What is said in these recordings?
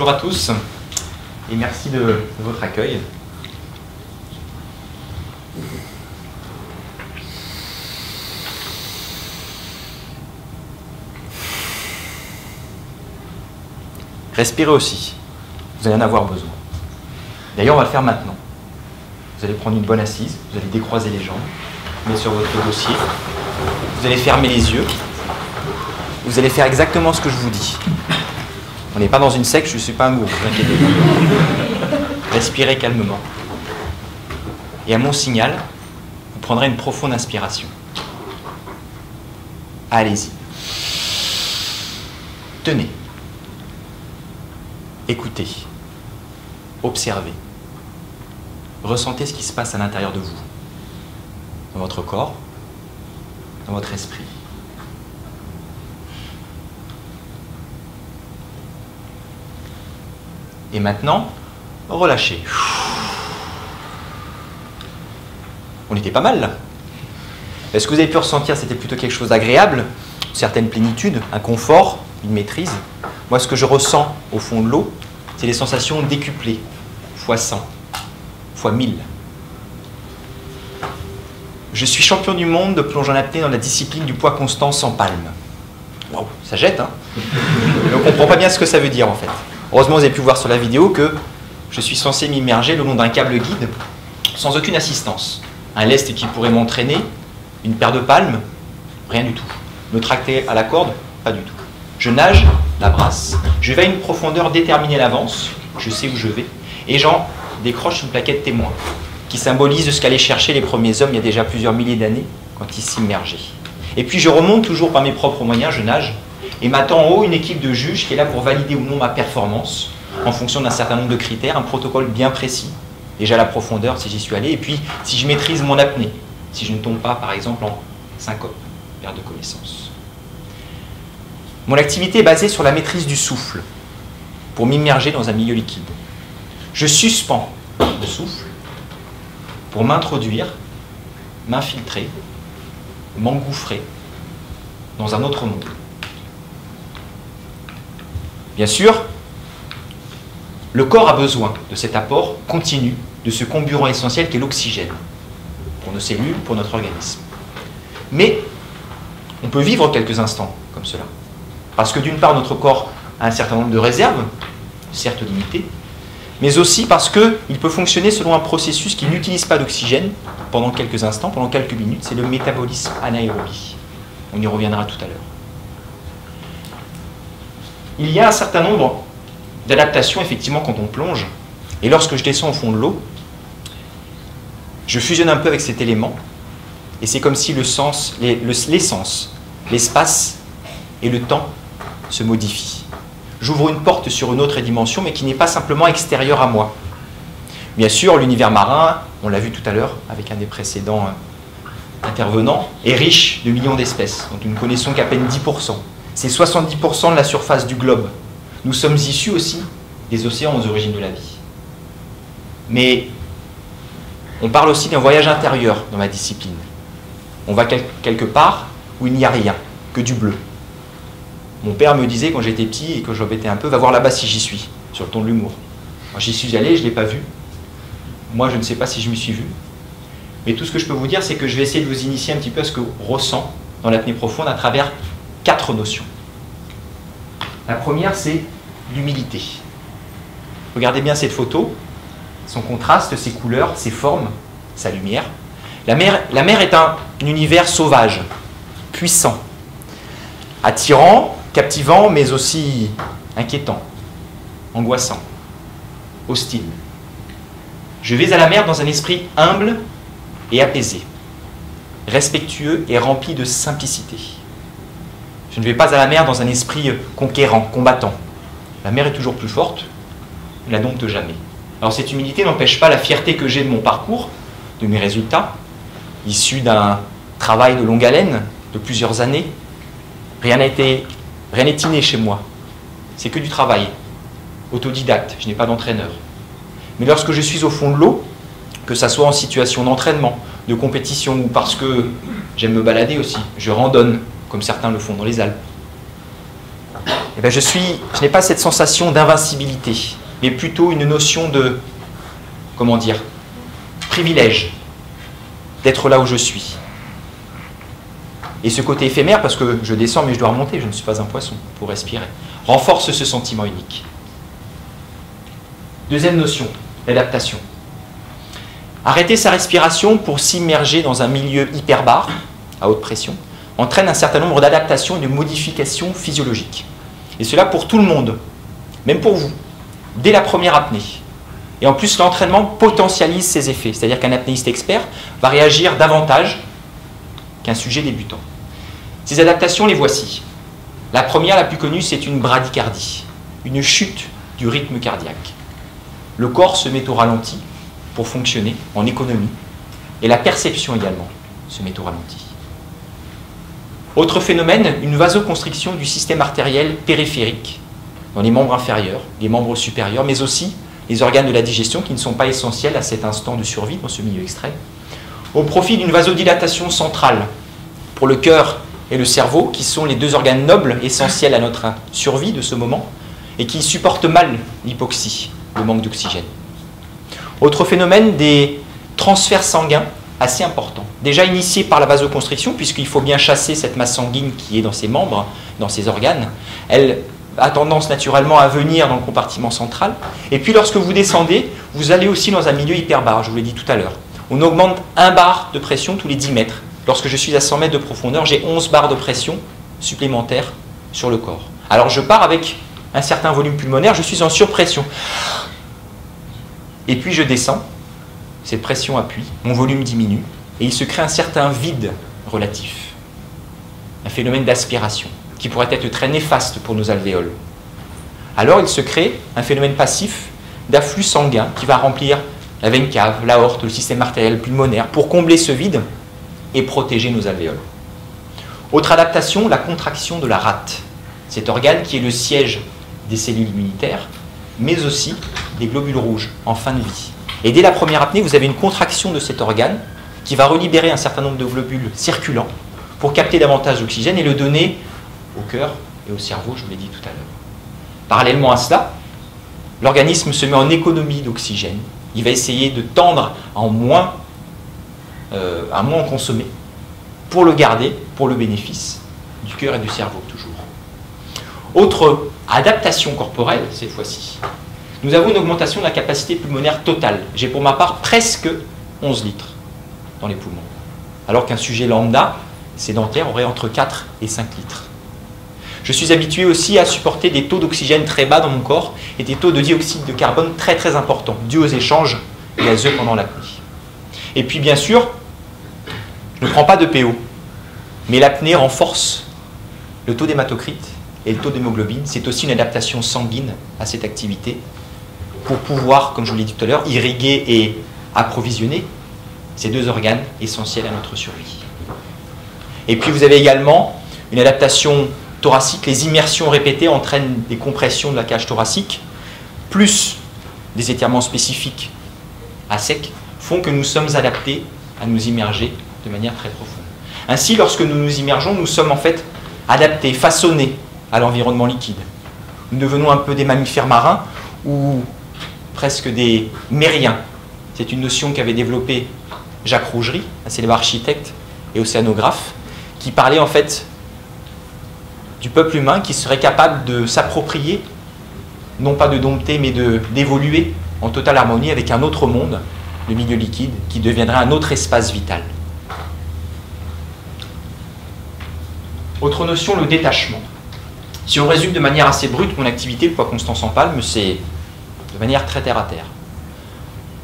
Bonjour à tous et merci de votre accueil. Respirez aussi, vous allez en avoir besoin. D'ailleurs, on va le faire maintenant. Vous allez prendre une bonne assise, vous allez décroiser les jambes, mettre sur votre dossier, vous allez fermer les yeux, vous allez faire exactement ce que je vous dis. On n'est pas dans une secte, je ne suis pas un gourou, vous inquiétez pas. Respirez calmement. Et à mon signal, vous prendrez une profonde inspiration. Allez-y. Tenez. Écoutez. Observez. Ressentez ce qui se passe à l'intérieur de vous. Dans votre corps, dans votre esprit. Et maintenant, relâchez. On était pas mal là. Est-ce que vous avez pu ressentir c'était plutôt quelque chose d'agréable, une certaine plénitude, un confort, une maîtrise? Moi, ce que je ressens au fond de l'eau, c'est des sensations décuplées, fois 100, fois 1000. Je suis champion du monde de plonge en apnée dans la discipline du poids constant sans palme. Waouh, ça jette, hein? Mais on ne comprend pas bien ce que ça veut dire en fait. Heureusement, vous avez pu voir sur la vidéo que je suis censé m'immerger le long d'un câble guide sans aucune assistance. Un lest qui pourrait m'entraîner, une paire de palmes, rien du tout. Me tracter à la corde, pas du tout. Je nage, la brasse, je vais à une profondeur déterminée à l'avance, je sais où je vais, et j'en décroche une plaquette témoin qui symbolise ce qu'allaient chercher les premiers hommes il y a déjà plusieurs milliers d'années quand ils s'immergeaient. Et puis je remonte toujours par mes propres moyens, je nage, et m'attend en haut une équipe de juges qui est là pour valider ou non ma performance en fonction d'un certain nombre de critères, un protocole bien précis, déjà la profondeur si j'y suis allé, et puis si je maîtrise mon apnée, si je ne tombe pas par exemple en syncope, perte de connaissance. Mon activité est basée sur la maîtrise du souffle pour m'immerger dans un milieu liquide. Je suspends le souffle pour m'introduire, m'infiltrer, m'engouffrer dans un autre monde. Bien sûr, le corps a besoin de cet apport continu de ce comburant essentiel qu'est l'oxygène pour nos cellules, pour notre organisme. Mais on peut vivre quelques instants comme cela. Parce que d'une part, notre corps a un certain nombre de réserves, certes limitées, mais aussi parce qu'il peut fonctionner selon un processus qui n'utilise pas d'oxygène pendant quelques instants, pendant quelques minutes, c'est le métabolisme anaérobie. On y reviendra tout à l'heure. Il y a un certain nombre d'adaptations, effectivement, quand on plonge. Et lorsque je descends au fond de l'eau, je fusionne un peu avec cet élément. Et c'est comme si l'essence, l'espace et le temps se modifient. J'ouvre une porte sur une autre dimension, mais qui n'est pas simplement extérieure à moi. Bien sûr, l'univers marin, on l'a vu tout à l'heure avec un des précédents intervenants, est riche de millions d'espèces, dont nous ne connaissons qu'à peine 10%. C'est 70% de la surface du globe. Nous sommes issus aussi des océans aux origines de la vie. Mais on parle aussi d'un voyage intérieur dans ma discipline. On va quelque part où il n'y a rien, que du bleu. Mon père me disait quand j'étais petit et que j'embêtais un peu, va voir là-bas si j'y suis, sur le ton de l'humour. J'y suis allé, je ne l'ai pas vu. Moi, je ne sais pas si je m'y suis vu. Mais tout ce que je peux vous dire, c'est que je vais essayer de vous initier un petit peu à ce que je ressens dans l'apnée profonde à travers 4 notions. La première, c'est l'humilité. Regardez bien cette photo, son contraste, ses couleurs, ses formes, sa lumière. La mer est un univers sauvage, puissant, attirant, captivant, mais aussi inquiétant, angoissant, hostile. Je vais à la mer dans un esprit humble et apaisé, respectueux et rempli de simplicité. Je ne vais pas à la mer dans un esprit conquérant, combattant. La mer est toujours plus forte, ne la dompte jamais. Alors cette humilité n'empêche pas la fierté que j'ai de mon parcours, de mes résultats, issus d'un travail de longue haleine, de plusieurs années. Rien n'est inné chez moi. C'est que du travail, autodidacte, je n'ai pas d'entraîneur. Mais lorsque je suis au fond de l'eau, que ça soit en situation d'entraînement, de compétition ou parce que j'aime me balader aussi, je randonne, comme certains le font dans les Alpes. eh ben je n'ai pas cette sensation d'invincibilité, mais plutôt une notion de, comment dire, privilège d'être là où je suis. Et ce côté éphémère, parce que je descends mais je dois remonter, je ne suis pas un poisson, pour respirer, renforce ce sentiment unique. Deuxième notion, l'adaptation. Arrêter sa respiration pour s'immerger dans un milieu hyperbare, à haute pression, entraîne un certain nombre d'adaptations et de modifications physiologiques. Et cela pour tout le monde, même pour vous, dès la première apnée. Et en plus, l'entraînement potentialise ces effets, c'est-à-dire qu'un apnéiste expert va réagir davantage qu'un sujet débutant. Ces adaptations, les voici. La première, la plus connue, c'est une bradycardie, une chute du rythme cardiaque. Le corps se met au ralenti pour fonctionner en économie, et la perception également se met au ralenti. Autre phénomène, une vasoconstriction du système artériel périphérique, dans les membres inférieurs, les membres supérieurs, mais aussi les organes de la digestion qui ne sont pas essentiels à cet instant de survie dans ce milieu extrême, au profit d'une vasodilatation centrale pour le cœur et le cerveau, qui sont les deux organes nobles essentiels à notre survie de ce moment, et qui supportent mal l'hypoxie, le manque d'oxygène. Autre phénomène, des transferts sanguins assez importants, déjà initiés par la vasoconstriction, puisqu'il faut bien chasser cette masse sanguine qui est dans ses membres, dans ses organes. Elle a tendance naturellement à venir dans le compartiment central. Et puis lorsque vous descendez, vous allez aussi dans un milieu hyperbare, je vous l'ai dit tout à l'heure. On augmente 1 bar de pression tous les 10 mètres. Lorsque je suis à 100 mètres de profondeur, j'ai 11 bars de pression supplémentaires sur le corps. Alors je pars avec un certain volume pulmonaire, je suis en surpression. Et puis je descends, cette pression appuie, mon volume diminue, et il se crée un certain vide relatif. Un phénomène d'aspiration, qui pourrait être très néfaste pour nos alvéoles. Alors il se crée un phénomène passif d'afflux sanguin qui va remplir la veine cave, l'aorte, le système artériel pulmonaire, pour combler ce vide et protéger nos alvéoles. Autre adaptation, la contraction de la rate. Cet organe qui est le siège des cellules immunitaires, mais aussi des globules rouges en fin de vie. Et dès la première apnée, vous avez une contraction de cet organe qui va relibérer un certain nombre de globules circulants pour capter davantage d'oxygène et le donner au cœur et au cerveau, je vous l'ai dit tout à l'heure. Parallèlement à cela, l'organisme se met en économie d'oxygène. Il va essayer de tendre à moins en consommer pour le garder, pour le bénéfice du cœur et du cerveau toujours. Autre adaptation corporelle, cette fois-ci. Nous avons une augmentation de la capacité pulmonaire totale. J'ai pour ma part presque 11 litres dans les poumons. Alors qu'un sujet lambda, sédentaire, aurait entre 4 et 5 litres. Je suis habitué aussi à supporter des taux d'oxygène très bas dans mon corps et des taux de dioxyde de carbone très très importants, dus aux échanges gazeux pendant l'apnée. Et puis bien sûr, je ne prends pas de PO, mais l'apnée renforce le taux d'hématocrite et le taux d'hémoglobine. C'est aussi une adaptation sanguine à cette activité pour pouvoir, comme je vous l'ai dit tout à l'heure, irriguer et approvisionner ces deux organes essentiels à notre survie. Et puis vous avez également une adaptation thoracique. Les immersions répétées entraînent des compressions de la cage thoracique, plus des étirements spécifiques à sec, font que nous sommes adaptés à nous immerger de manière très profonde. Ainsi, lorsque nous nous immergeons, nous sommes en fait adaptés, façonnés à l'environnement liquide. Nous devenons un peu des mammifères marins ou presque des mériens. C'est une notion qu'avait développée Jacques Rougerie, un célèbre architecte et océanographe, qui parlait en fait du peuple humain qui serait capable de s'approprier, non pas de dompter, mais d'évoluer en totale harmonie avec un autre monde, le milieu liquide, qui deviendrait un autre espace vital. Autre notion, le détachement. Si on résume de manière assez brute mon activité, le poids constant sans palme, c'est de manière très terre à terre.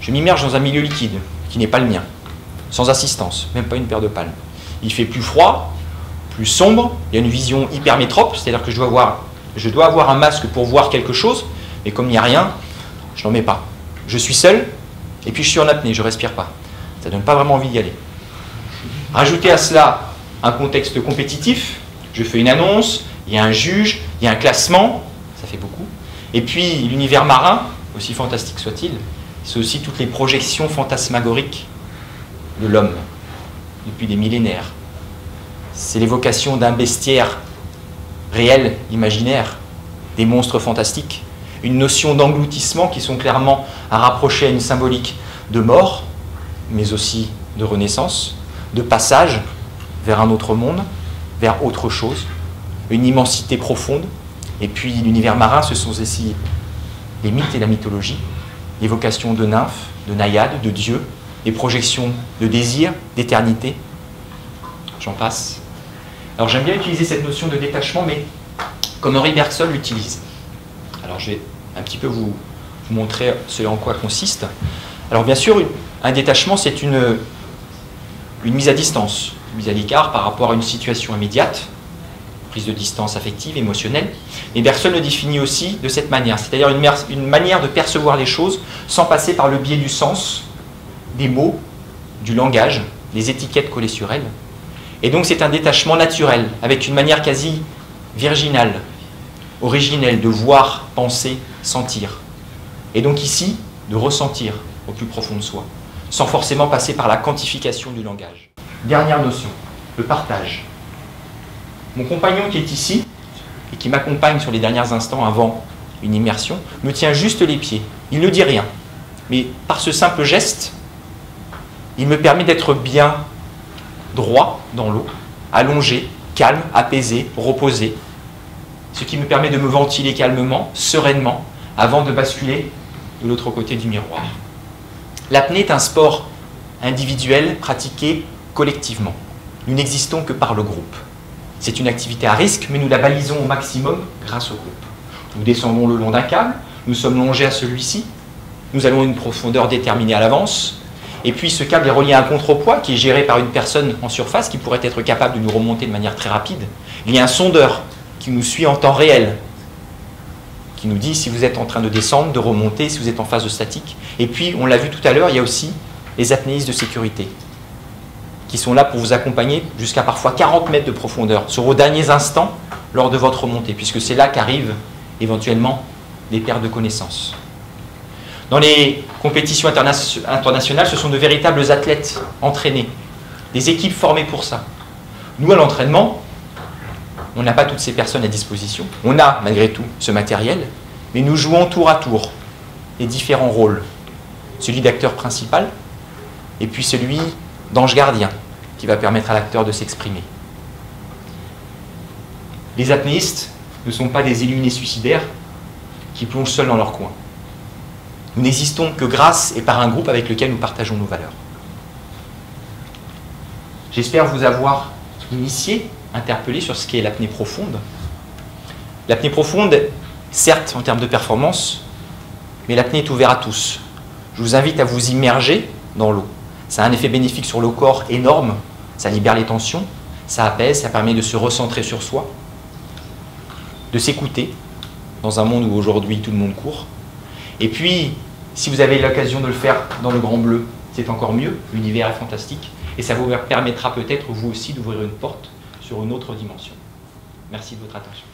Je m'immerge dans un milieu liquide, qui n'est pas le mien, sans assistance, même pas une paire de palmes. Il fait plus froid, plus sombre, il y a une vision hypermétrope, c'est-à-dire que je dois avoir un masque pour voir quelque chose, mais comme il n'y a rien, je n'en mets pas. Je suis seul, et puis je suis en apnée, je ne respire pas. Ça ne donne pas vraiment envie d'y aller. Rajoutez à cela un contexte compétitif, je fais une annonce, il y a un juge, il y a un classement, ça fait beaucoup. Et puis l'univers marin, aussi fantastique soit-il, c'est aussi toutes les projections fantasmagoriques de l'homme depuis des millénaires. C'est l'évocation d'un bestiaire réel, imaginaire, des monstres fantastiques, une notion d'engloutissement qui sont clairement à rapprocher à une symbolique de mort, mais aussi de renaissance, de passage vers un autre monde, vers autre chose, une immensité profonde. Et puis l'univers marin, ce sont aussi les mythes et la mythologie, l'évocation de nymphes, de naïades, de dieux, des projections de désir, d'éternité, j'en passe. Alors j'aime bien utiliser cette notion de détachement, mais comme Henri Bergson l'utilise. Alors je vais un petit peu vous montrer ce en quoi consiste. Alors bien sûr, un détachement, c'est une mise à distance, une mise à l'écart par rapport à une situation immédiate, prise de distance affective, émotionnelle. Et Bergson le définit aussi de cette manière, c'est-à-dire une manière de percevoir les choses sans passer par le biais du sens, des mots, du langage, des étiquettes collées sur elles. Et donc c'est un détachement naturel, avec une manière quasi virginale, originelle, de voir, penser, sentir. Et donc ici, de ressentir au plus profond de soi, sans forcément passer par la quantification du langage. Dernière notion, le partage. Mon compagnon qui est ici, et qui m'accompagne sur les derniers instants avant une immersion, me tient juste les pieds. Il ne dit rien, mais par ce simple geste, il me permet d'être bien droit dans l'eau, allongé, calme, apaisé, reposé, ce qui me permet de me ventiler calmement, sereinement, avant de basculer de l'autre côté du miroir. L'apnée est un sport individuel pratiqué collectivement. Nous n'existons que par le groupe. C'est une activité à risque, mais nous la balisons au maximum grâce au groupe. Nous descendons le long d'un câble, nous sommes longés à celui-ci, nous allons à une profondeur déterminée à l'avance, et puis ce câble est relié à un contrepoids qui est géré par une personne en surface qui pourrait être capable de nous remonter de manière très rapide. Il y a un sondeur qui nous suit en temps réel, qui nous dit si vous êtes en train de descendre, de remonter, si vous êtes en phase de statique. Et puis, on l'a vu tout à l'heure, il y a aussi les apnéistes de sécurité, qui sont là pour vous accompagner jusqu'à parfois 40 mètres de profondeur, sur vos derniers instants lors de votre remontée, puisque c'est là qu'arrivent éventuellement des pertes de connaissances. Dans les compétitions internationales, ce sont de véritables athlètes entraînés, des équipes formées pour ça. Nous, à l'entraînement, on n'a pas toutes ces personnes à disposition. On a, malgré tout, ce matériel, mais nous jouons tour à tour les différents rôles. Celui d'acteur principal, et puis celui d'ange gardien, qui va permettre à l'acteur de s'exprimer. Les apnéistes ne sont pas des illuminés suicidaires qui plongent seuls dans leur coin. Nous n'existons que grâce et par un groupe avec lequel nous partageons nos valeurs. J'espère vous avoir initié, interpellé sur ce qu'est l'apnée profonde. L'apnée profonde, certes en termes de performance, mais l'apnée est ouverte à tous. Je vous invite à vous immerger dans l'eau. Ça a un effet bénéfique sur le corps énorme, ça libère les tensions, ça apaise, ça permet de se recentrer sur soi, de s'écouter dans un monde où aujourd'hui tout le monde court. Et puis, si vous avez l'occasion de le faire dans le Grand Bleu, c'est encore mieux, l'univers est fantastique, et ça vous permettra peut-être vous aussi d'ouvrir une porte sur une autre dimension. Merci de votre attention.